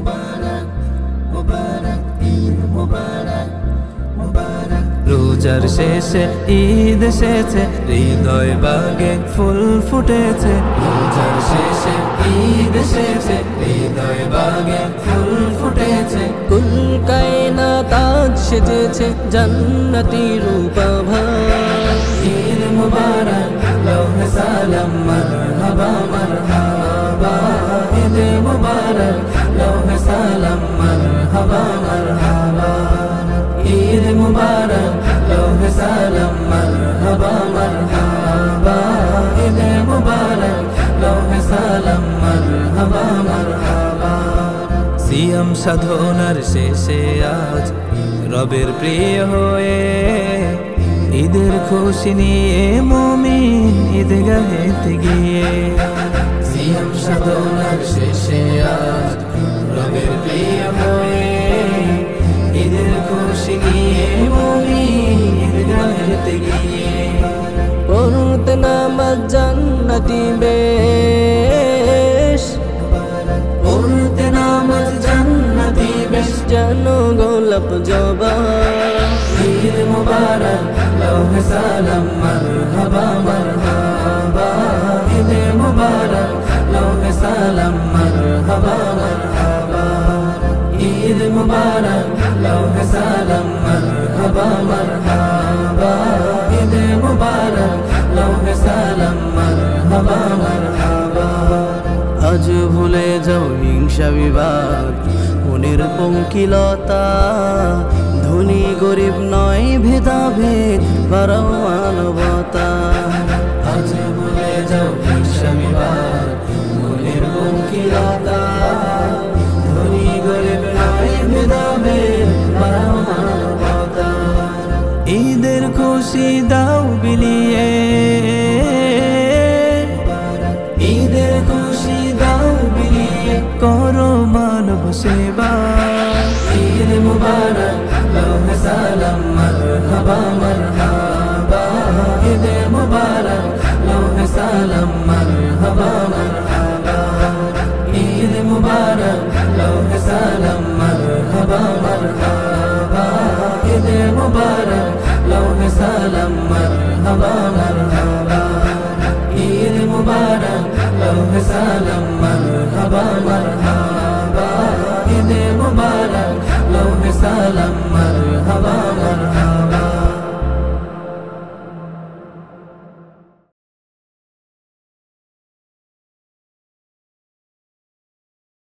মুবারক মুবারক ঈদ মুবারক মুবারক। রোজার শেষে ঈদ এসেছে, হৃদয় বাগে ফুল ফুটেছে। রোজার শেষে ঈদ এসেছে, হৃদয় বাগে ফুল ফুটেছে। কুল কায়নাত আজ সেজেছে জান্নাতি রূপাভা। ঈদ মুবারক লৌহে সালাম মারহাবা মারহাবা। ঈদ মুবারক লৌহে সালাম মারহাবা মারহাবা। ঈদ মুবারক লৌহে সালাম মারহাবা মারহাবা। ঈদ মুবারক লৌহে সালাম মারহাবা মারহাবা। সিয়াম সাধনার শেষে আজ রবের প্রিয় হয়ে ঈদের খুশি নিয়ে মুমিন ঈদগাহেতে গিয়ে। সিয়াম সাধনার শেষে আজ রবের প্রিয় হয়ে ঈদের খুশি নিয়ে মুমিন ঈদগাহেতে গিয়ে। পড়তে নামাজ জান্নাতি বেশ, পড়তে নামাজ জান্নাতি বেশ। যেন গোলাপ জবা। ঈদ মুবারক লৌহে সালাম মারহাবা মারহাবা। ঈদ মুবারক লৌহে সালাম মারহাবা মারহাবা। ঈদ মুবারক লৌহে সালাম মারহাবা মারহাবা। ঈদ মুবারক লৌহে সালাম মারহাবা মারহাবা। আজ ভুলে যাও হিংসা বিবাদ, মনের পঙ্কিলতা। ধনী গরিব নয় ভেদাভেদ, বাড়াও মানবতা। আজ ভুলে যাও হিংসা বিবাদ, মনের পঙ্কিলতা। ধনী গরিব নয় ভেদাভেদ, বাড়াও মানবতা। ঈদের খুশি দাও বিলিয়ে, ঈদের খুশি দাও বিলিয়ে। করো মানব সেবা। ঈদ মুবারক লৌহে সালাম মারহাবা মারহাবা। ঈদ মুবারক লৌহে সালাম মারহাবা মারহাবা। ঈদ মুবারক লৌহে সালাম মারহাবা মারহাবা। ঈদ মুবারক